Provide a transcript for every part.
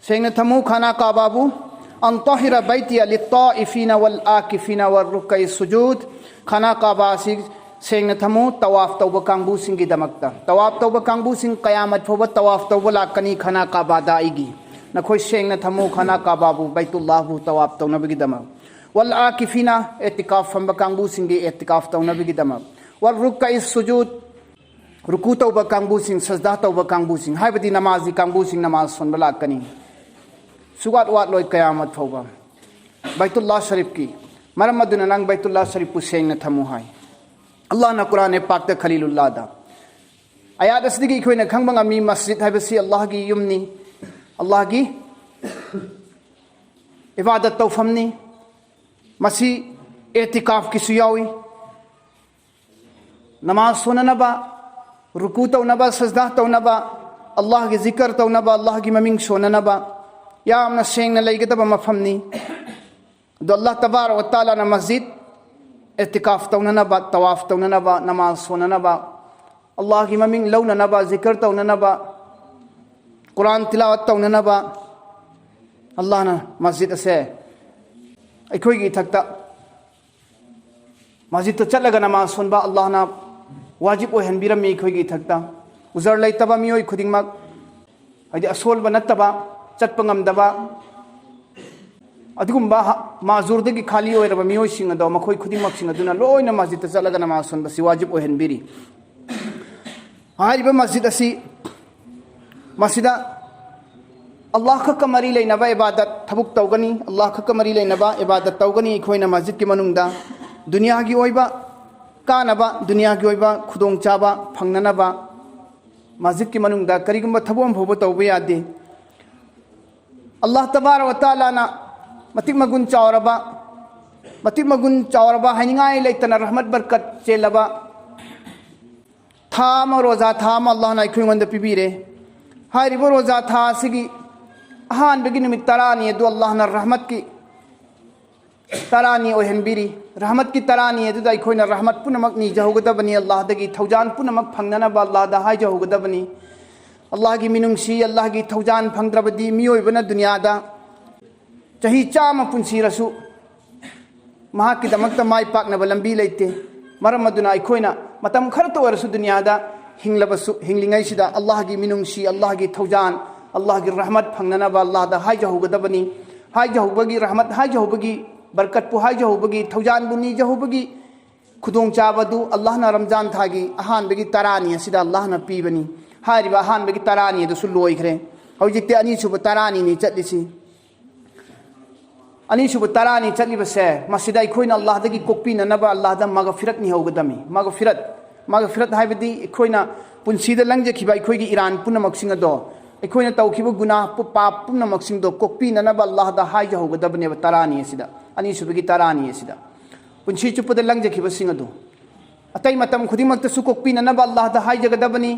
सेंगना थमु खाना काबाबू अन ताहिरा बैतिया लित्ताइफिना वल आकिफिना वर रुकई सुजूद खाना काबा सि सेंगना थमु तवाफ तौब कांगबू सिंगी दमकता तवाफ तौब कांगबू सिंग कयामत फोब तवाफ तौब लाकनी खाना काबा दाइगी नखोय सेंगना थमु खाना काबाबू बैतुल्लाह बु तवाफ तौनबगी दमक वल आकिफिना एतिकाफ फंब कांगबू सिंगी एतिकाफ तौनबगी दमक वर रुकई सुजूद रुकू तौब कांगबू सिंग सजदा तौब कांगबू सिंग हाइबदी नमाजी कांगबू सिंग नमाज सोनब लाकनी सुगात वात लोय कयामत फोबा बैतुल्लाह शरीफ की मरम अदुना नंग बैतुल्लाह शरीफ पु सेंगना थमु हाय अल्लाह ना कुरान ने पाक त खलीलुल्लाह दा आयात असदिगी इखोयना खंगबंगा मी मस्जिद हाइबसी अल्लाह की युमनी अल्लाह की इबादत तौफमनी मसी एतिकाफ की सुयावी नमाज सोननबा रुकू तौनबा सजदा तौनबा अल्लाह की जिक्र तौनबा अल्लाह की ममिंग सोननबा यामना सेंगना लेगदबा मफमनी दो अल्लाह तबारक व तआला ना मस्जिद एतिकाफ तौननबा तवाफ तौननबा नमाज सोननबा अल्लाह की ममिंग लौननबा जिक्र तौननबा कुरान तिलावत तौननबा अल्लाह ना मस्जिद से अखोगी थकता मस्जिद तो चलगा नमाज सोनबा अल्लाह ना वाजिब ओहनबिरमी अखोगी थकता उजर लेतबा मियोय खुदिंगमक हदि असोलबा नत्तबा चटप ngamdaba अदुगुम्बा माजुरदगी खाली ओइरबा मियोयसिंग अदो मखोय खुदिंगमक सिंग अदुना लोइना मस्जिद त चलगा नमाज सोनबा सि वाजिब ओहनबिरी हारिबा मस्जिद असि मस्जिदा अल्लाह का कमरी लेनबा इबादत थबुक तौगनी अल्लाह का कमरी लेनबा इबादत तौगनी अखोयना मस्जिद की मनुंगदा दुनिया की ओइबा कानबा दुनिया की ओइबा खुदोंग चाबा फंगननबा मस्जिद की मनुंगदा करिगुम्बा थबोम फोबो तौबे यादे अल्लाह तबारक व तआला ना मतिक मगुन चावरबा हाइनिंगाय लेतना रहमत बरकत चेलबा थाम रोजा थाम अल्लाह ना इखोयंगंद पिबिरे हारिबो रोजा था सिगी अहान बगी निमित तरानी दो अल्लाह ना रहमत की तरानी ओहनबिरी रहमत की तरानी दुदा इखोयना रहमत पुनमक नि जहुगदबनी अल्लाह दगी थौजान पुनमक फंगननबा अल्लाह दा हाय जहुगदबनी अल्लाह की मिनुंगसी अल्लाह की थौजान फंगद्रबदी मियोयबना दुनियादा चाही चाम पुंसीरसु महाकी दमकता माय पाकनबा लंबी लेते मरम अदुना इखोयना मतम खरत ओरसु दुनियादा हिंगलबसु हिंगलिंगैसिदा अल्लाह की मिनुंगसी अल्लाह की थौजान अल्लाह की रहमत फंगननबा अल्लाह दा हाय जहुगदबनी हाय जहुबगी रहमत हाय जहुबगी बरकत पु हाय जहुबगी थौजान बुनी जहुबगी खुदोंग चाबदु अल्लाह ना रमजान थागी अहान बगी तरानी असिदा अल्लाह ना पीबनी हारिबा अहान बगी तरानी दसु लोइखरे हौजिकते अनी सुब तरानी नि चटलिसी अनी सुब तरानी चटलिबसे मसिदा इखोयना अल्लाह दगी कोकपिननबा अल्लाह दा मगफिरत नि हौगदमी मगफिरत हाइबदी इखोयना पुंसीदा लंगजखिबा इखोयगी ईरान पुनमक्सिंग दो इखोयना तौखिबा गुनाह पाप पुनमक्सिंग दो कोकपिननबा अल्लाह दा हाय जहुगदबने तरानी असिदा अनी सुबगी तरानी असिदा पुंसी चुपदा लंगजखिबा सिंग दो अतै मतम खुदिमक्तसु कोकपिननबा अल्लाह दा हाय जगदबनी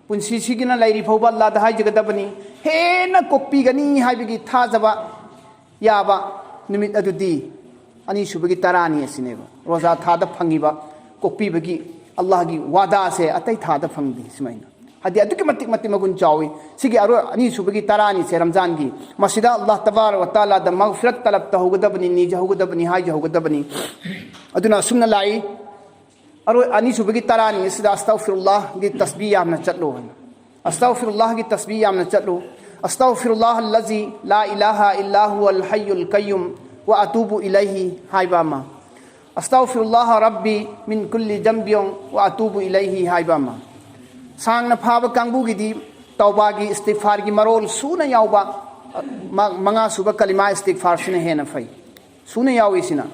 पुंसी सिगिना लाइरी फौबा अल्लाह दा हाय जगदबनी हेना कोकपिगनी हाइबगी थाजबा याबा निमित अदुदी अनी सुबगी तरानी असिनेबा रोजा थादा फंगिबा कोकपिबगी अल्लाह की वादा से अतै थादा फंगदी सिमाइना हदि अदुकी मतिक मगुन चावी सिगी अरो अनी सुबगी तरानी से रमजान की मस्जिद अल्लाह तबारक व तआला द मगफिरत तलब तहुगदबनी नि जहुगदबनी हाय जहुगदबनी अदुना सुन्ना लाई अरो अनी सुबगी तरानी सिदा अस्तगफिरुल्लाह की तस्बीह यामना चलो अस्तगफिरुल्लाह की तस्बीह यामना चलो अस्तगफिरुल्लाह अल्लज़ी ला इलाहा इल्ला हुवल हय्युल कय्यूम व अतूबु इलैहि हाइबामा अस्तगफिरुल्लाह रब्बी मिन कुल्ली जंबियों व अतूबु इलैहि हाइबामा सांगना फाब कांगबुगिदी तौबागी इस्तिगफार की मरोल सुना यावबा मंगा सुबह कलिमा इस्तिगफार सिने हेना फै सुना याविसिना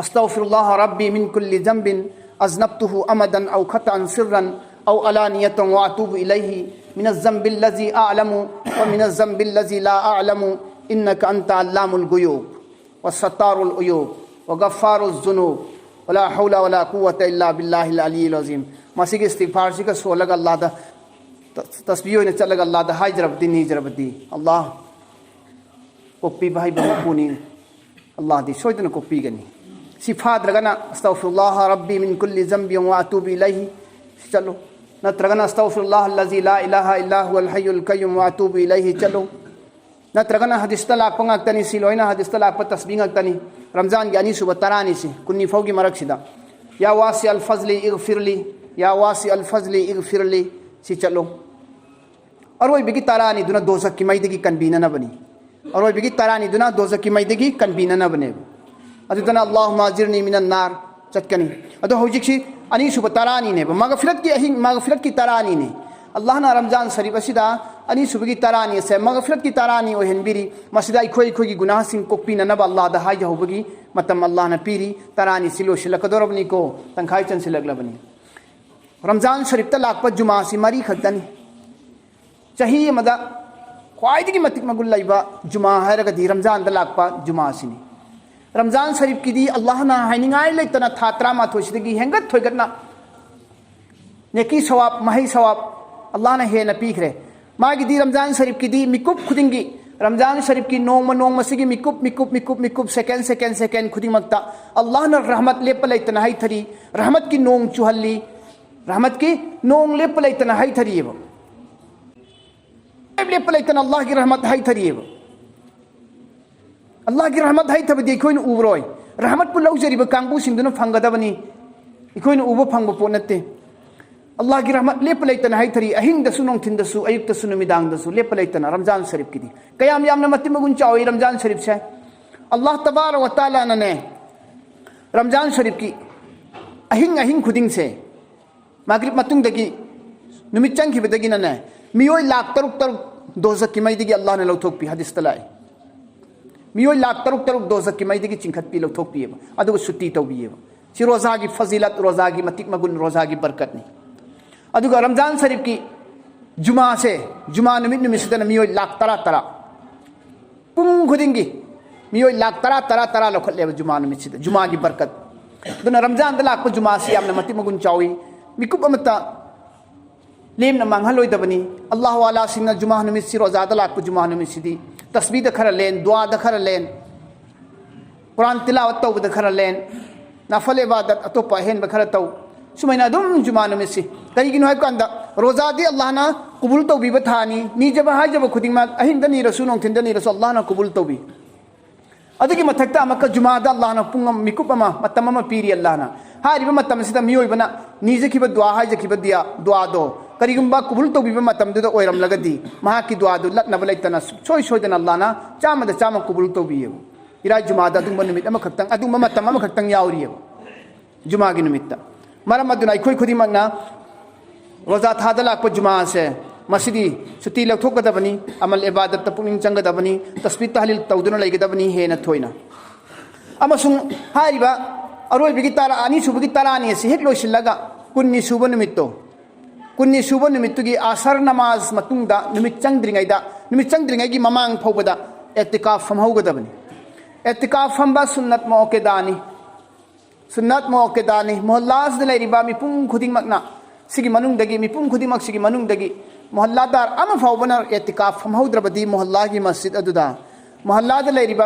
अस्तगफिरुल्लाह रब्बी मिन कुल्ली जंबिन अज़नबतुहु अमदन औ खतअन सिर्रन औ अलानियतन व अतूबु इलैहि मिन अज़्ज़म्बिल लज़ी अअलमु व मिन अज़्ज़म्बिल लज़ी ला अअलमु इन्नका अंता अल्लामुल गुयूब व सत्तारुल उयूब व गफ्फारुज़ ज़ुनूब वला हौला वला कुव्वता इल्ला बिल्लाहिल अलिय्यिल अज़ीम मसीगे इस्तिगफार सिका सोलगा अल्लाह दा तस्बीह ने चलगा अल्लाह दा हाय जरबदी नी जरबदी अल्लाह कोपी भाई बहुपुनी अल्लाह दी सोयदन कोपी गनी सिफाद्रगना अस्तगफिरुल्लाह रब्बी मिन कुल्ली ज़ंबि व अतूबु इलैहि चलो नत्रगना अस्तगफिरुल्लाह अल्लज़ी ला इलाहा इल्ला हुवल हय्युल कय्यूम व अतूबु इलैहि चलो नत्रगना हदीसता लाप ngaktani si loina hadista lap tasbih ngaktani Ramzan gi ani suba tarani si kunni fawgi marak sida ya wasi al fazli ighfirli ya wasi al fazli ighfirli si chalo aroi bigi tarani duna dosa ki mai degi kanbina na bani aroi bigi tarani duna dosa ki mai degi kanbina na bane adutana allahumma ajirni minan nar chatkani ado hojik si ani suba tarani ne maghfirat ki ahin maghfirat ki tarani ne Allah na Ramzan Sharif asida ani subagi tarani se maghfirat ki tarani o henbiri masida ikhoi ki gunah sin kokpi na ba Allah da hai jahubagi matam Allah na piri tarani silo shilakadorabni ko tangkhai chan silaglabani Ramzan Sharif ta lakpa juma si mari khatani chahi mada khwaidigi matik magul laiba juma hairaga di Ramzan da lakpa juma sini Ramzan Sharif ki di Allah na hainingai leitana thatra ma thosidagi hengat thoigatna neki sawab mahi sawab Allah ने है नपीख रहे माँ की दी रमजान शरीफ की दी मिकुप खुदिंगी रमजान शरीफ की नोम मसीगी मिकुप मिकुप मिकुप मिकुप second second second खुदिंग मकता अल्लाह ने रहमत ले पले इतना हाई थरी रहमत की नोंग चुहल्ली रहमत की नोंग ले पले इतना हाई थरी वो ले पले इतना अल्लाह की रहमत हाई थरी वो अल्लाह की रहमत हाई थब देखो इन उबरोय रहमत पुलाव जरीब कांगबू सिंधुन फंगदा बनी इको इन उबो फंग पोनते Allah ki rahmat lepa leitana hai thari ahing dasu nong thin dasu ayuk dasu numidang dasu lepa leitana Ramzan Sharif ki di kayam yam na matimagun chawi Ramzan Sharif se Allah tabarak wa taala na ne Ramzan Sharif ki ahing khuding se magrib matung dagi numit chang ki bedagi na ne miyoi lak taruk dozak ki mai digi Allah ne lauthok pi hadis talai miyoi lak taruk dozak ki mai digi chingkhat pi lauthok pi adu sutti to bi si roza ki fazilat roza ki matik magun roza ki barkat ni अदुगा Ramzan शरीफ की जुमा से जुमा निमित निमिषदन मियो लाख तरा पुंग खुदिंगी मियो लाख तरा लखले जुमा निमिषद जुमा की बरकत दुना रमजान दलाक को जुमा से यामना मति मगुन चावी मिकुप अमता लेम न मांगहलोय दबनी अल्लाह वाला सिंह जुमा निमिष सि रोजा दलाक को जुमा निमिष सिदी तस्बीह द खर लेन दुआ द खर लेन कुरान तिलावत तौ द खर लेन नफल इबादत अतोपा हेन ब खर तौ सुमैना दुम जुमा नमिसि करिगिनो है कांदा रोजा दी अल्लाह ना कबूल तो भी बथानी नी जब हाय जब खुदिंग मा अहिंग दनी रसूल नों थिंदनी रसूल अल्लाह ना कबूल तो भी अदगी मथक्ता अमक जुमा दा अल्लाह ना पुंगम मिकुपमा मतममा पीरी अल्लाह ना हारिबा मतम सिदा मियोय बना नीजे खिब दुआ हाय जे खिब दिया दुआ दो करिगुंबा कबूल तो भी मतम दो ओइरम लगदी महा की दुआ दो लक नबलै तना सोय सोयदन अल्लाह ना चाम द चाम कबूल तो भी इरा जुमा दा दुम निमित अम खक्तंग अदुम मतम अम खक्तंग यावरी जुमा की निमित्त मरम अदुना अखोय खुदिमकना रोजा थादा लाप जुमा से मसीदी सुती लौथोकदबनी अमल इबादत पुनिंग चंगदबनी तस्बीह तहलील तौदुना लेगदबनी हेना थोइना अमसुंग हारिबा अरोय बिगी तारा आनी सुबगी तारानी से हेक लोइसिलगा कुन्नी सुब निमित्तुगी आसर नमाज मतुंगदा निमित चंगद्रिंगाई ममांग फौबदा एतिकाफ फमहौगदबनी एतिकाफ फंबा सुन्नत मौकेदानी मोहल्लास लेरिबा मिपुंग खुदिंगमकना सिगी मनुंगदगी मिपुंग खुदिंगमक सिगी मनुंगदगी मोहल्लादार अमा फावबना एतिकाफ फमहौद्रबदी मोहल्ला की मस्जिद अदुदा मोहल्लाद लेरिबा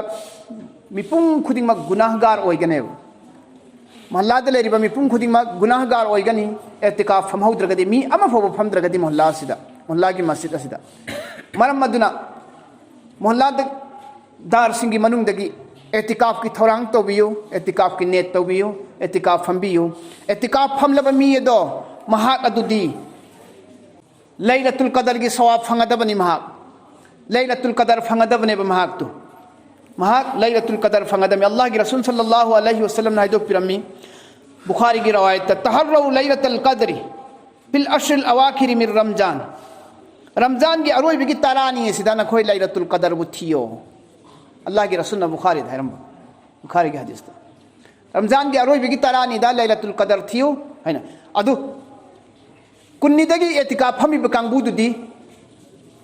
मिपुंग खुदिंगमक गुनाहगार ओइगनेब मोहल्लाद लेरिबा मिपुंग खुदिंगमक गुनाहगार ओइगनी एतिकाफ फमहौद्रगदी मी अमा फाव फमद्रगदी मोहल्ला सिदा मोहल्ला की मस्जिद असिदा मरम मदुना मोहल्लाद दार सिंगी मनुंगदगी एतिकाफ की थौरांग तौबियो एतिकाफ की नेत तौबियो एतिकाफ फंबियो एतिकाफ फमलब मी दो महाक अदुदी लैलतुल कदर की सवाब फंगदबनी महाक लैलतुल कदर फंगदबने महाक तो महाक लैलतुल कदर फंगदम अल्लाह की रसूल सल्लल्लाहु अलैहि वसल्लम ने दो पिरमी बुखारी की रवायत तहर्रउ लैलतुल कदरी फिल अश्र अवाखिर मिन रमजान रमजान की अरोय बिगी तारानी सिदा न खोय लैलतुल कदर बुथियो अल्लाह के रसूल ने बुखारी धर्म बुखारी की हदीस रमजान की अरोय बिगी तारानी दा लैलतुल कदर थियो हैन अदु कुन्नीदगी एतिकाफ फमी बकांगबुदुदी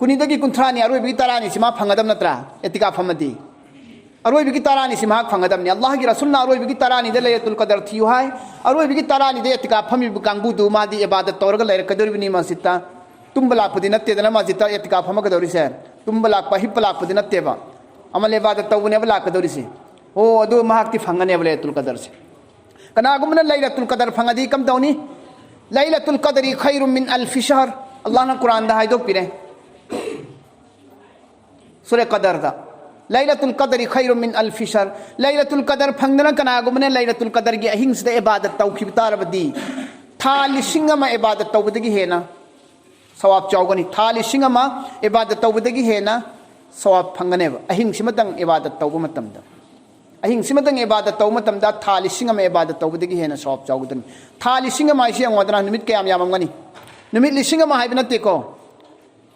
कुन्नीदगी कुंथ्रानी अरोय बिगी तारानी सिमा फंगदम नत्रा एतिकाफ फमदी अरोय बिगी तारानी सिमा फंगदमनी अल्लाह की रसूल ने अरोय बिगी तारानी दा लैलतुल कदर थियो हाय अरोय बिगी तारानी दे एतिकाफ फमी बकांगबुदु मादी इबादत तौरगा लैरकदुरबिनी मस्जिदता तुम्बलापदी नत्तेदना मस्जिदता एतिकाफ फमगदौरिसे तुम्बलाप हिप्पलापदी नत्तेबा अमल इबादत तौबने लाकदौरिसे ओ अदु महाक्ति फंगने लैलतुल कदर से कनागुमना लैलतुल कदर फंगदी कम दौनी लैलतुल कदरी खैरुम मिन अल्फ शहर अल्लाह ने कुरान दा हाइदो पिरे सूरह कदर दा लैलतुल कदर खैरुम मिन अल्फि शहर लैलतुल कदर फंगदना कनागुमने लैलतुल कदर की अहिंग से इबादत तौखिब तारबदी था लिसिंग अमा इबादत तौबदगी हेना सवाब चाउगनी था लिसिंग अमा इबादत तौबदगी हेना सवाब फंगनेब अहिंग सिमतंग इबादत तौब मतमदा अहिंग सिमतंग इबादत तौब मतमदा था लिसिंग अमा इबादत तौबदगी हेना सवाब चाउगदनी था लिसिंग अमा इसे अंगवदना निमित कयाम यामंगनी निमित लिसिंग अमा हाइब नतेको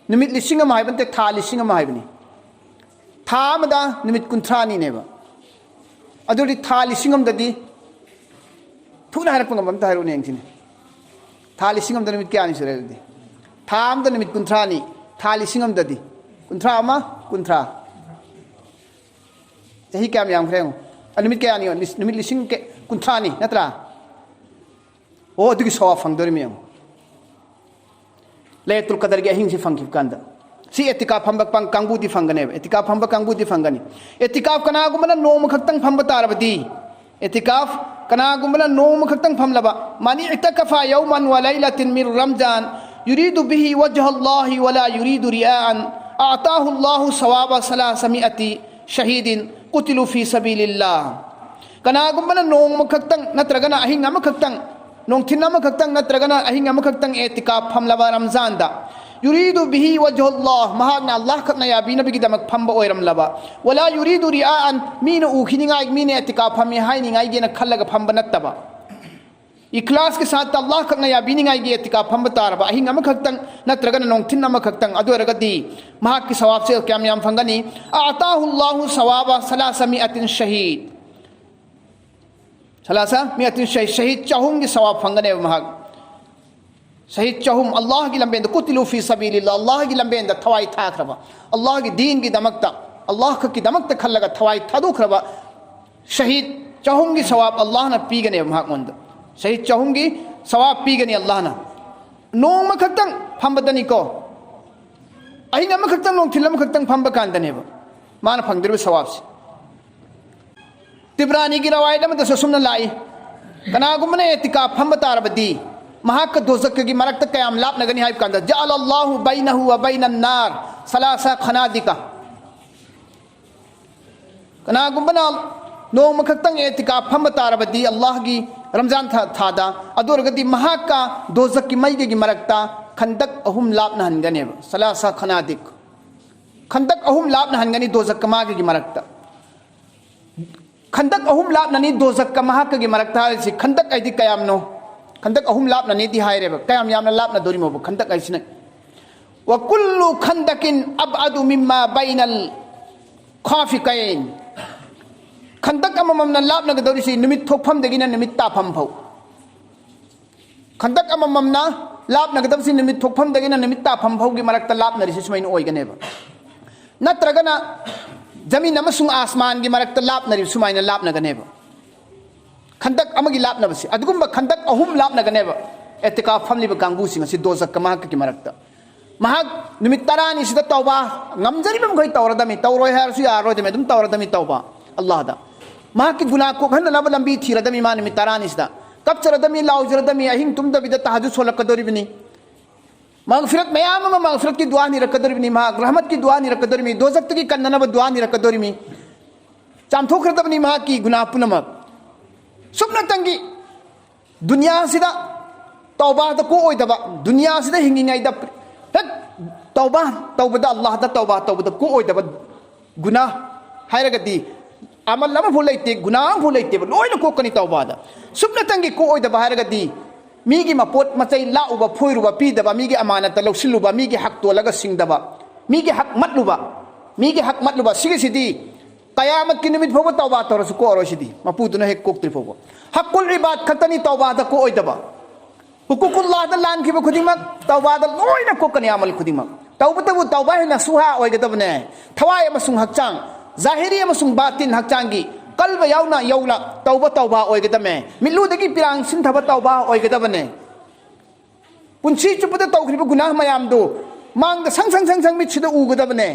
निमित लिसिंग अमा हाइब नते था लिसिंग अमा हाइबनी था अमदा निमित कुंथ्रानी नेबा अदुरी था लिसिंग अमददी थुना हरपंग अमता हरुने यंगसिने था लिसिंग अमदा निमित क्या निसरेदी था अमदा निमित कुंथ्रानी था लिसिंग अमददी कुंथ्रा अमा कुंथ्रा चाही क्या यामख्रे निमित क्या नहीं निमित लिसिंग के कुंथ्रानी नत्रा ओ अदुगी सवा फंगदोरी मियम लैलतुल कदर की अहिंग से फंगिब कांदा सी एतिकाफ फंब कांगबुदी फंगने एतिकाफ फंब कांगबुदी फंगनी एतिकाफ कनागुमना नोम खक्तंग फंब तारबदी एतिकाफ कनागुमना नोम खक्तंग फंबलबा मानी इतकफा यौमन व लैलतिन मिन रमजान युरीदु बिही वजह अल्लाह वला युरीदु रियाअन आताहु अल्लाहु सवाब सलासमिअति शहीदिन कुतिलु फी सबीलिल्लाह कनागुमना नोम खक्तंग नत्रगना अहिंग अम खक्तंग नोंथिन अम खक्तंग नत्रगना अहिंग अम खक्तंग एतिकाफ फंबलबा रमजान दा युरीदु बिही वजहुल्लाह महागना अल्लाह खतना याबी नबी दमक फंब ओइरम लबा वला युरीदु रियाअन मीन उखिनिंगाई मीन एतिकाफ फमी हाइनिंगाई गेन खल्लग फंब नत्तबा इखलास के साथ अल्लाह खतना याबी निंगाई गे एतिकाफ फंब तारबा अहिंग अम खक्तंग नत्रगन नोंथिन अम खक्तंग अदुरगदी महाग की सवाब से क्या याम फंगनी आताहुल्लाहु सवाबा सलासमिअतिन शहीद सलासमिअतिन शहीद चहुम की सवाब फंगने महाग शहीद चहुम अल्लाह की लंबेंद कुतिलु फी सबीलिल्लाह अल्लाह की लंबेंद थवाई थाखरबा अल्लाह की दीन की दमकता अल्लाह की दमकता खल्लगा थवाई थादुखरबा शहीद चहुम की सवाब अल्लाह न पीगने महागमंद शहीद चहुम की सवाब पीगने अल्लाह न नोम खक्तंग फंबदनी को अहिंग अम खक्तंग नोंग थिलम खक्तंग फंब कांदनेबा मान फंगदिरब सवाब से तिब्रानी की रवायत में तो सुमन लाई कनागुमने एतिकाफ फंब तारबदी महाक दोजक की मरक कयाम लाप नगनी हाइब कांदा जअल अल्लाहु बैनहु व बैनन नार सलासा खनादिका कना गुंबना नोम खक्तंग एतिकाफ फंब तारबदी अल्लाह की रमजान थादा अदुरगदी महाका दोजक की मई की मरकता खंदक अहुम लाप नहनगने सलासा खनादिक खंदक अहुम लाप नहनगनी दोजक कमा की मरकता खंदक अहुम लाप ननी दोजक कमा की मरकता खंदक ऐदी कयाम नो खंदक अहुम लाप ननी दी हायरे कयाम यामना लाप न दोरी मोब खंदक ऐसिने व कुल्लु खंदकिन अबअदु मिम्मा बैनल खाफिकैन खंदक अममम न लाप न गदोरी सी निमित थोफम दगिना निमित ताफम फौ खंदक अममम न लाप न गदम सी निमित थोफम दगिना निमित ताफम फौ की मरकता लाप न रिसी सुमैन ओइगनेबा नत्रगना जमीन अमसुंग आसमान की मरकता लाप न रिसी सुमैन लाप न गनेबा खंदक अमगी लाप नबसी अदुगुम खंदक अहुम लाप न गनेबा एतिकाफ फमलिबा कांगुसिंग सी दोजक कमाक की मरकता महाग निमित तरानी सिदा तौबा ngमजरी बम गई तौरदमी तौरोय हारसु यारोदमे दुम तौरदमी तौबा अल्लाह दा महाग की गुनाह को खन लब लंबी थीरदमी मान निमित तरानी सिदा कब चरदमी लाउजरदमी अहिंग तुम दबिद तहज्जुद सोलक कदोरिबनी मगफिरत मयाम मगफिरत की दुआ नि रकदोरिबनी महाग रहमत की दुआ नि रकदोरिमी दोजक की कन्ननब दुआ नि रकदोरिमी चामथोखरदबनी महाग की गुनाह पुनमक सुपना तंगी दुनिया सिदा तौबा द को ओइदबा दुनिया सिदा हिंगिंगाइदा तौबा तौबदा अल्लाह दा तौबा तौबदा को ओइदबा गुनाह हायरगदी अमल लम फुलैते गुनाह फुलैते लोइना कोकनी तौबा दा सुपना तंगी को ओइदबा हायरगदी मीगी मपोट मचै लाउबा फोइरुबा पीदबा मीगी अमानत लौसिलुबा मीगी हक तोलगा सिंगदबा मीगी हक मतलुबा सिगसिदी कयामत की निमित फोबो तौबा तोरसु को ओरोसिदी मपुदुना हेक कोक्त्रि फोबो हक्कुल इबाद खतनी तौबा दा को ओइदबा हुकुकुल्लाह दा लान की खुदिमक तौबा दा लोइना कोकनी अमल खुदिमक तौबतबु तौबा हेना सुहा ओइगदबने थवाय अमसुंग हक्चांग जाहिरी अमसुंग बातिन हक्चांगी कल्ब याउना यौला तौबा तौबा ओइगदमे मिलुदगी पिरांग सिंथबा तौबा ओइगदबने पुंसी चुपदा तौखरिबा गुनाह मयाम दो मांग दा संग संग संग संग मिछिदा उगदबने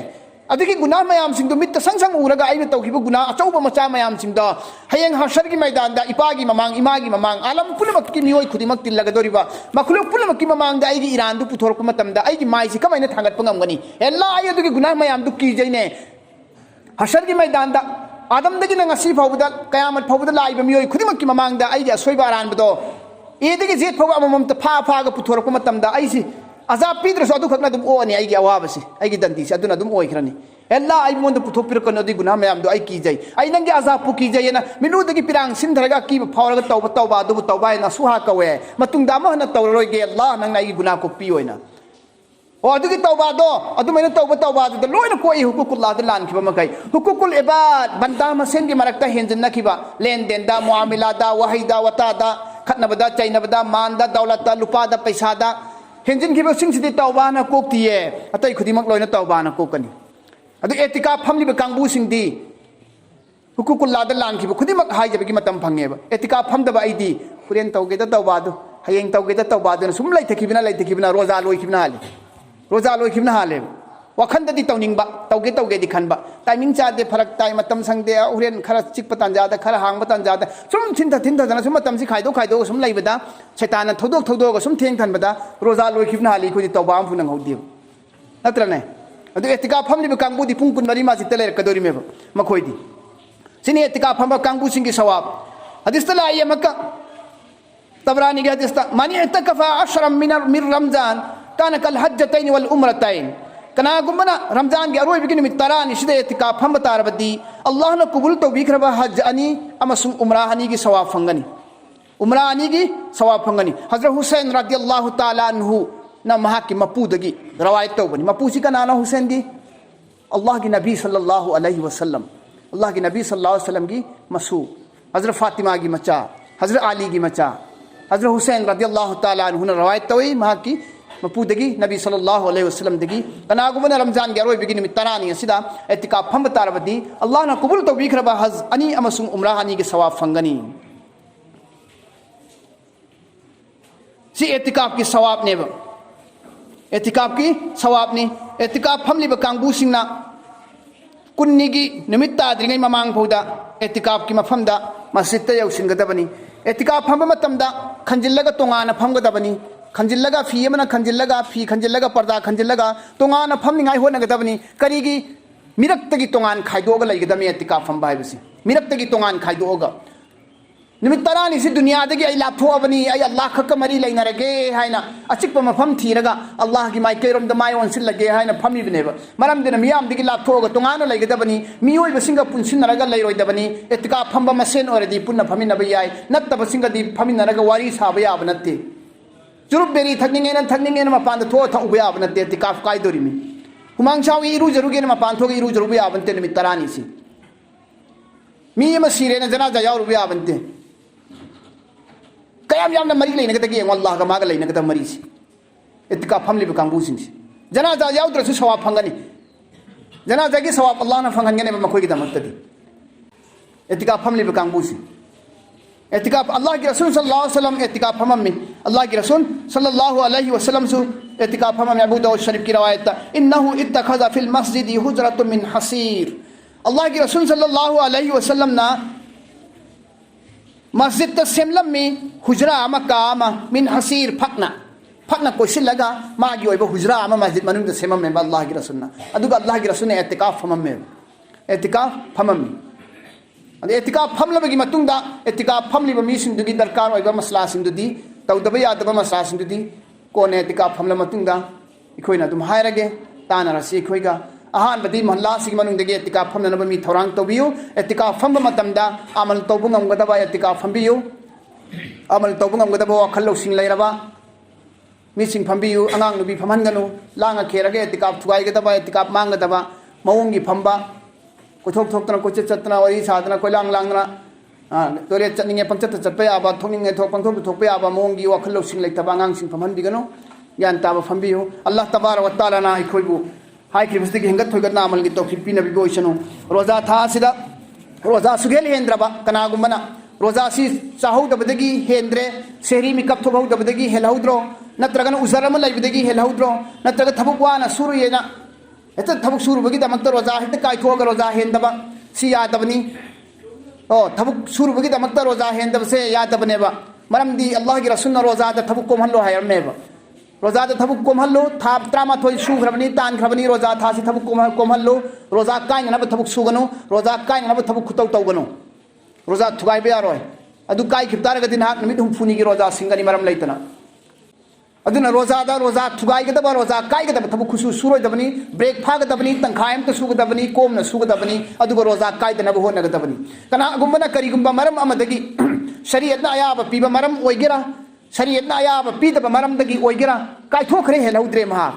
अदगी गुना मयाम सिंह मित संग संग उरगा आइना तौखिबो गुना अचौबा मचा मयाम सिंह दा हयेंग हर्षर की मैदान दा इपागी ममांग इमागी ममांग आलम पुलमक की मियोय खुदिमक तिलगदोरिबा मखुल पुलमक की ममांग दा आइगी ईरान दु पुथोरक मतम दा आइगी माइसि कमाइना थांगत पंगमगनी एल्ला आइ अदगी गुना मयाम दु कीजैने हर्षर की मैदान दा आदम दगी नंगसी फावदा कयामत फावदा लाइबा मियोय खुदिमक की ममांग दा आइगी असोइबा अरानबदो एदगी जेत फाव अममम त फा फागा पुथोरक मतम दा आइसि अजाब पीद्रसु अदु खकना दुम ओनी आइगी अवाबसि आइगी दंदी से अदुना दुम ओइखरनी एल्ला आई मोंद पुथोपिरकन अदि गुना मयाम दो आई कीजै आई नंगे अजाब पु कीजै ना मिनुदगी पिरांग सिंधरगा की फावरगा तौबा तौबा अदु तौबा ना सुहा कवे मतुंग दामा हना तौररोगे अल्लाह नंग नाई गुना को पियोइना ओ अदुगी तौबा दो अदु मैंने तौबा दो लोइना कोई हुकुकुल्लाह द लान खिबा मकै हुकुकुल इबाद बंदा मसेन की मरकता हेंजन खिबा लेन देन दा मुआमिला दा वहीदा वता दा खतनबदा चैनबदा मान दा दौलत दा लुपा दा पैसा दा हेंजन खिबा सिंगसिदि तौबा ना कोक्तिये अतै खुदिमक लोइना तौबा ना कोकनी अदु एतिका फमलिबा कांगबु सिंगदी हुकुकुल्लाह द लान खिबा खुदिमक हाइजबगी मतम फंगेबा एतिका फमदबा आइदी पुरेन तौगे दा तौबा दो हयेंग तौगे दा तौबा दो सुम लैथखिबना रोजा लोइखिबना हाले रोजा लोइखिबना हाले वखंददी तौनिंगबा तौगे दि खनबा टाइमिंग चादे फरक ताइ मतम संगदे हुरेन खरा चिकप तांजादा खरा हांगबा तांजादा सुम थिंथा दना सुम मतम सि खाइदो सुम लैबदा शैतान थौदोग सुम थेंग थनबदा रोजा लोइखिबना हाली खुदि तौबा am फुनंग हौदि नत्रने अदु एतिका फमलिबा कांगबुदि पुंग कुन मरी माजि तलेर कदोरिमेबा मखोइदि सिनि एतिका फमबा कांगबु सिंगी सवाब हदिसला यमका तबरानी के हदिसता मानी इतकफा अशरम मिन रमजान कान कल हज्जतैन वल उम्रतैन कनागुमना रमजान के अरोइबि निमित तरानी सिदे एतिका फम तारबदी अल्लाह न कबूल तौबिखरबा हज अनि अमसुम उम्रा अनि की सवाब फंगनी उम्रा अनि की सवाब फंगनी हजरत हुसैन रदियल्लाहु ताला अन्हु ना महा की मपूदगी रवायत तौबनी मपूसी का नाना हुसैन दी अल्लाह की नबी सल्लल्लाहु अलैहि वसल्लम अल्लाह की नबी सल्लल्लाहु अलैहि वसल्लम की मसू हजरत फातिमा की मचा हजरत अली की मचा हजरत हुसैन रदियल्लाहु ताला अन्हु ने रवायत तौई महा की मपूदगी नबी सल्लल्लाहु अलैहि वसल्लम दगी कनागुमना रमजान के अरोइबगी निमित तरानी असिदा एतिकाफ फम तारबदी अल्लाह ना कबूल तौबिखरबा हज अनि अमसुम उम्रा अनि के सवाब फंगनी सी एतिकाफ की सवाब नेब एतिकाफ की सवाब ने एतिकाफ फमलिबा कांगबुसिंगना कुन्निगी निमित ताद्रिङै ममांग फौदा एतिकाफ की मफमदा मस्जिद त यौसिनगदबनी एतिकाफ फम मतमदा खंजिल्लगा तोंगाना फमगदबनी खंजिल्लगा फी अमना खंजिल्लगा फी खंजिल्लगा पर्दा खंजिल्लगा तोंगाना फमनिङाइ होनगदबनी करिगी मिरक्तगी तोंगान खाइदोगा लैगदमी एतिकाफ फम बाइबसी मिरक्तगी तोंगान खाइदोगा निमित तरानी से दुनिया दगी आई लाथोबनी आई अल्लाह खक मरी लेनरगे हाइना अचिक मफम थीरगा अल्लाह की माइ कैरोम द माइ ओनसिल लगे हाइना फमीबनेब मरम दिन मियाम दगी लाथोगा तोंगानो लेगदबनी मियोय बसिंगा पुनसिनरगा लेरोइदबनी एतिका फंब मसेन ओरदी पुन्ना फमिनब याय नत्तब सिंगदी फमिनरगा वारी साब याब नत्ते जुरुब बेरी थकनिंगेन मपान थो थउब याब नत्ते एतिका काइदोरिमी हुमांग चावी इरु जरुगेन मपान थोगे इरु जरुब याबनते निमित तरानी से मी म सिरेन जनाजा यावरुब याबनते कयाम यामना मरी लेनगदगी अल्लाह का मागा लेनगद मरी से इतिका फमलिबा कांगबुसिंग जनाजा याउद्रसु सवाब फंगनी जनाजा की सवाब अल्लाह ना फंगनगने मखोइगी दमक्तदी इतिका फमलिबा कांगबुसिंग इतिका अल्लाह के रसूल सल्लल्लाहु अलैहि वसल्लम इतिका फमम अल्लाह के रसूल सल्लल्लाहु अलैहि वसल्लम सु इतिका फमम अबू दाऊद शरीफ की रवायत इन्नहु इत्तखज़ फिल मस्जिद हुजरतुन मिन हसीर अल्लाह के रसूल सल्लल्लाहु अलैहि वसल्लम ना मस्जिद तसेमलम में हुजरा अमा कामा मिन हसीर फकना कोशिलगा मागी ओइबा हुजरा अमा मस्जिद मनुंग सेमम में अल्लाह की रसूलना अदुगा अल्लाह की रसूल ने इतिकाफ फमम में इतिकाफ फमम अदे इतिकाफ फमलबगी मतुंगदा इतिकाफ फमलिबा मीसिंदुगी दरकार ओइबा मसलासिंदुदी तौदबा यादबा मसलासिंदुदी कोने इतिकाफ फमल मतुंगदा इखोइना दुम हायरगे तानारसी इखोइगा अहान बदी महल्ला सिग मनुंगदगी इतिकाफ फमनब मी थौरांग तौबियो इतिकाफ फम मतमदा अमल तौबु ngमगदबा इतिकाफ फमबियो अमल तौबु ngमगदबा वखल लौसिंग लैरबा मीसिंग फमबियो अंगांग नुबी फमहनगनु लांगा खेरगे इतिकाफ थुगाइगदबा इतिकाफ मांगदबा मवंगी फमबा कोथोक थोकतना कोचे चतना वरी साधना कोई लांगना तोरे चनिंगे पंचत चतपे आबा थोनिंगे थोक पंथोक थोकपे आबा मवंगी वखल लौसिंग लैतबा अंगांग फमहनबिगनो यान ताबा फमबियो अल्लाह तबारक व तआला ना इखोइबु हाई क्रिमस की हिंगत थोगना अमल की तौफीक पीनबी बोइसनो रोजा था सिदा रोजा सुगेल हेंद्रबा कनागुमना रोजा सी चाहौदबदगी हेंद्रे सेहरी मिकप थोबौदबदगी हेलहौद्रो नत्रगन उजरम लैबदगी हेलहौद्रो नत्रग थबुक वाना सुरु येना हेक्ता थबुक सुरुबगीदमक्ता रोजा हेक्ता कायथोगा रोजा हेंदबा सी यादबनी थबुक सुरुबगीदमक्ता रोजा हेंदबसे यादबनेबा मरमदी अल्लाह की रसूलना रोजादा थबुक कोमहल्लो हायरमेबा रोजादा थबुक कोमहल्लो था 13 सुग्रबनी तानग्रबनी रोजा थासी थबुक कोमहल्लो रोजा कायनब थबुक सुगनो रोजा कायनब थबुक खुतौ तौगनो रोजा थुगाइबे यारोय अदु काय खिप्तारगदि नाक नमित हुफुनी की रोजा सिंगनी मरम लैतना अदुना रोजादा रोजा थुगाइगदबा रोजा कायगदबा थबुक खुसु सुरोयदबनी ब्रेक फागदबनी तंखायम त सुगदबनी कोमना सुगदबनी अदुगा रोजा कायदनब होनगदबनी कना गुंबना करिगुंबा मरम अमदगी शरीयतना अयाबा पीबा मरम ओइगेरा शरीयतना अयाबा पीदबा मरमदगी ओइगेरा कायथोखरे हेलौद्रे महा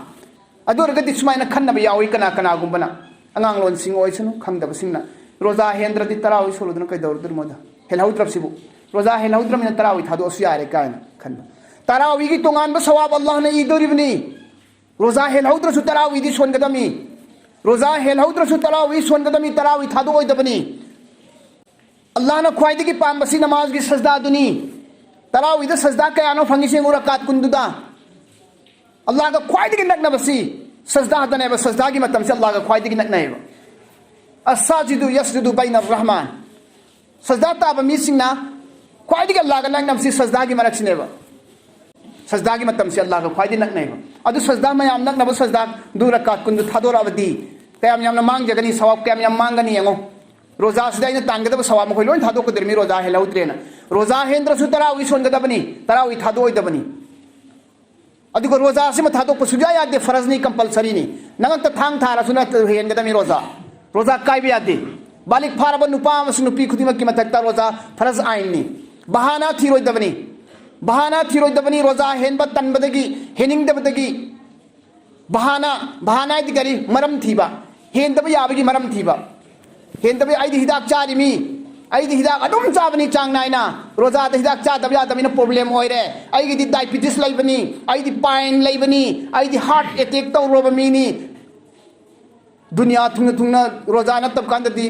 अदुरगदि सुमायना खन्नबा यावई कना कना गुंबना अंगांग लोन सिंग ओइसनु खंगदबा सिंगना रोजा हेंद्रदि तरावई सोलुदना कैदौरदुर मोदा हेलौद्रबसिबु रोजा हेलौद्रमिना तरावई थादोसु यारे कायना खन्ना तरावी की तोंगानबा सवाब अल्लाह ने इदोरिबनी रोजा हेलौद्रसु तरावी दि सोनगदमी रोजा हेलौद्रसु तरावी सोनगदमी तरावी थादोइदबनी अल्लाह ने ख्वाइदगी पामबसी नमाज की सजदा दुनी तरावी द सजदा कयानो फंगिसे रकात कुंदुदा अल्लाह का ख्वाइदगी नकनबसी सजदा दनेबा सजदा की मतम से अल्लाह का ख्वाइदगी नकनेबा अस्साजिदु यसजुदु बैन अर्रहमान सजदा ताब मिसिंगना ख्वाइदगी अल्लाह का नकनबसी सजदा की मरक्सिनेबा सजदा की मतम से अल्लाह का ख्वाइदी नकनेबा अदु सजदा मयाम नकनब सजदा दु रकात कुंदु थादोराबदी कयाम याम मांग जगनी सवाब कयाम याम मांगनी यंगो रोजा से तांगदब सवाब मखोय लोन थादोकदरमी रोजा हेलौद्रेना रोजा हेंद्रसु तरावी सोनगदबनी तरावी थादोइदबनी अदुगा रोजा से थादोक सुजा यादे फरजनी कंपलसरीनी नंगत थांग थारसु न हेंगदमी रोजा रोजा कायबे यादे बालिक फारब नुपा अमसु नुपी खुदिमक की मतकता रोजा फरज आइननी बहाना थीरोइदबनी बहाना थीरोइदबनी रोजा हेनब तनबदगी हेनिंगदबदगी बहाना बहाना दिगरी मरम थीबा हेंदब याबगी मरम थीबा हेंदब आइदि हिदाक चारिमी आइदि हिदाक अदुम चाबनी चांग नाइना रोजा द हिदाक चादब यादबनी प्रॉब्लम होइरे आइदि डायबिटीज लैबनी आइदि पाइन लैबनी आइदि हार्ट अटैक तौरोब मीनी दुनिया थुंग थुंगना रोजा नतब कांददी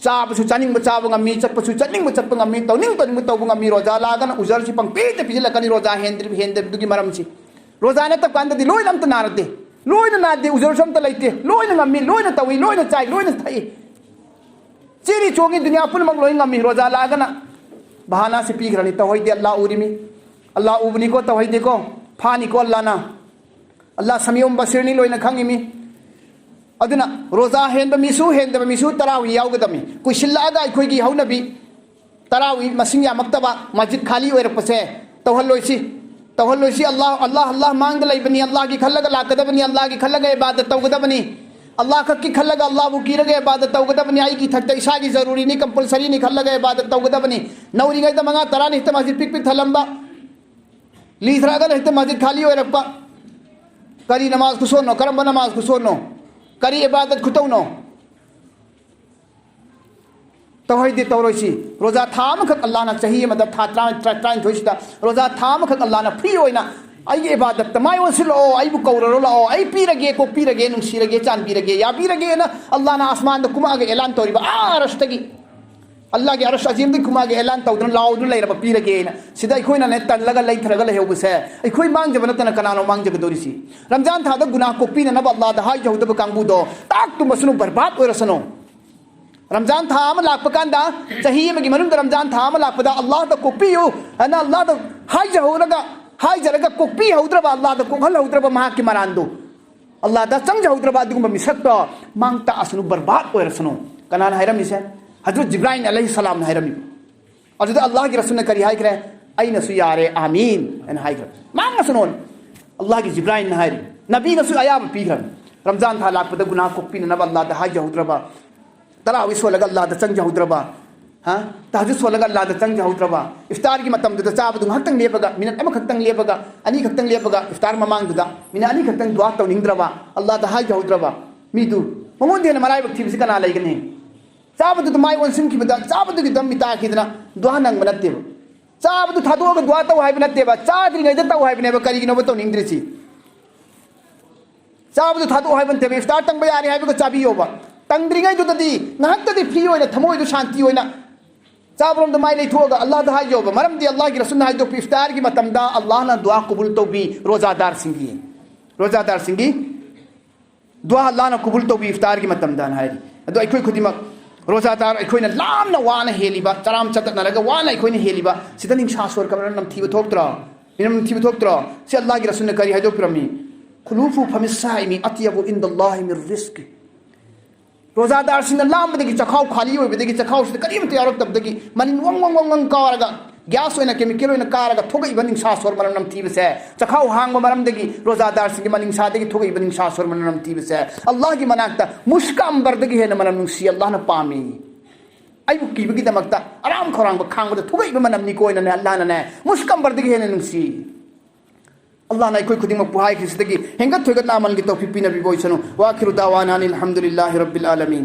चाबसु चानिंग चाब ngami चटपसु चटनिंग चटप ngami तौनिंग तौनिंग तौब ngami रोजा लागन उजर सि पंगपेते पिजलकनी रोजा हेंद्र दुगी मरम सि रोजा नतब कांददी लोइन अमत नारदे लोइन नादे उजर समत लैते lion ngami lion Tawi lion चाइ लोइन थाई चिरी चोंगी दुनिया पुनमक लोइन ngami रोजा लागना बहाना से पीग्रनी तवहिदे अल्लाह उरिमी अल्लाह उबनी को तवहिदे को फानी को अल्लाह ना अल्लाह समियम बसिरनी लोइन खंगिमी अदुना रोजा हेंद मिसु तरावी यावगदमी कुशिल्लागा अखोइगी हौनबी तरावी मसिंग यामक्तबा मस्जिद खाली ओइरपसे तौहल्लोइसी अल्लाह अल्लाह अल्लाह मांग लैबनी अल्लाह की खल्लगा लाकदबनी अल्लाह की खल्लगा इबादत तौगदबनी अल्लाह की खल्लगा अल्लाह बु कीरगा इबादत तौगदबनी आई की थक्ता इसा की जरूरी नहीं कंपलसरी नहीं खल्लगा इबादत तौगदबनी नौरिंगै द मंगा तरा नहीं मस्जिद पिक पिक थलंबा लीथरागा नहीं मस्जिद खाली ओइरपा करी नमाज कुसोनो करम नमाज कुसोनो करी इबादत खुतौनो तवहिदे तौरोसी रोजा थाम खक अल्लाह ना चाहिए मदद था ट्राइन थोइसिदा रोजा थाम खक अल्लाह ना फ्री होइना आई इबादत तमाय वसिलो आई बु कौररो लाओ आई पीरगे को पीरगे नुंसीरगे चान पीरगे या पीरगे ना अल्लाह ना आसमान द कुमागे ऐलान तौरिबा अरशतगी अल्लाह के अरश अजीम द कुमागे ऐलान तौदन लाओ दु लैरबा पीरगे ना सिदा अखोइना ने तनलगा लैथरगा लहेउबसे अखोइ मांगजबना तना कनानो मांगजगदोरिसी रमजान था द गुनाह को पीना नब अल्लाह द हाय जहुदब कांगबुदो ताक तुम मसनु बर्बाद ओरसनो रमजान था अम लाकपकांदा सही में मनुंग रमजान था अम लाकपदा अल्लाह द कोपियो अना अल्लाह द हाय जरगा कोपी हौद्रबा अल्लाह द कोहल हौद्रबा महा की मरांदो अल्लाह द संग हौद्रबा दुगम मिसक्तो मांगता असनु बर्बाद ओरसनो कनान हैरमिसे हजरत जिब्राइल अलैहि सलाम हैरमि अजुद अल्लाह की रसूल ने करी हाय करे आइना सु यारे आमीन एन हाय करे मांग सुनोन अल्लाह की जिब्राइल ने हायरी नबी नसु आयाम पीग्रन रमजान था लाकपदा गुनाह कोपी नब अल्लाह द हाय हौद्रबा तरावी सोलग अल्लाह द संग हौद्रबा हाँ तहज्जुद सोलग अल्लाह द संग हौद्रबा इफ्तार की मतम द चाब दु हक्तंग लेपगा मिनट अम खक्तंग लेपगा अनि खक्तंग लेपगा इफ्तार ममांग दुदा मिना अनि खक्तंग दुआ तौनिंगद्रबा अल्लाह द हाय हौद्रबा मिदु ममोन देन मराय बक्ति बिस कना लैगने चाब दु माय वनसिन की बदा चाब दु दम मिता खिदना दुआ नंग बनते चाब दु थादोग दुआ तौ हाय बनते बा चाद्रि गै तौ हाय बने बा करिगिनो बा तौनिंगद्रिसी चाब दु थादो हाय बनते इफ्तार तंग बा यारी हाय बा चाबियो बा तंग्रिंगै दुददी नहक्तदी फ्री होइना थमोय दु शांति होइना चाबरोम द माय लेथोगा अल्लाह द हाय जोबा मरम दी अल्लाह की रसूल हाय दो इफ्तार की मतमदा अल्लाह ना दुआ कबूल तो भी रोजादार सिंगी दुआ अल्लाह ना कबूल तौबी इफ्तार की मतमदान है अदो अखोई खुदिमक रोजादार अखोइना लामना वाना हेलिबा तराम चतनरगा वाना अखोइना हेलिबा सिदा निंसा सोर कमर नमथिबो थोक्त्रा इनम नमथिबो थोक्त्रा से अल्लाह की रसूल ने करी हाइदो प्रमी खुलूफु फमिसाइमी अतियबु इंदल्लाहि मिर रिस्क रोजादार सिन लामबदगी चखाव खाली होइबदगी चखाव से करीम तयारक तबदगी मनिन वंग वंग वंग वंग कारगा गैस होइना केमिकल होइना कारगा थोगइबा निंसा सोर मरम नमथिबसे चखाव हांगबा मरमदगी रोजादार सिन मनिंसादगी थोगइबा निंसा सोर मरम नमथिबसे अल्लाह की मनाकता मुश्का अंबरदगी हेन मरम नुसी अल्लाह न पामी आइबु कीबगी दमकता आराम खरांग खांगबदा थोगइबा मनम निकोइना ने अल्लाह ने मुश्का अंबरदगी हेन नुसी अल्लाह ना कोई खुदिंग पुहाई खिसदगी हेंगत थोगत नामल की तौफीक पिना बिबोइसनु वाखिरु दावाना अनिल हम्दुलिल्लाहि रब्बिल आलमीन।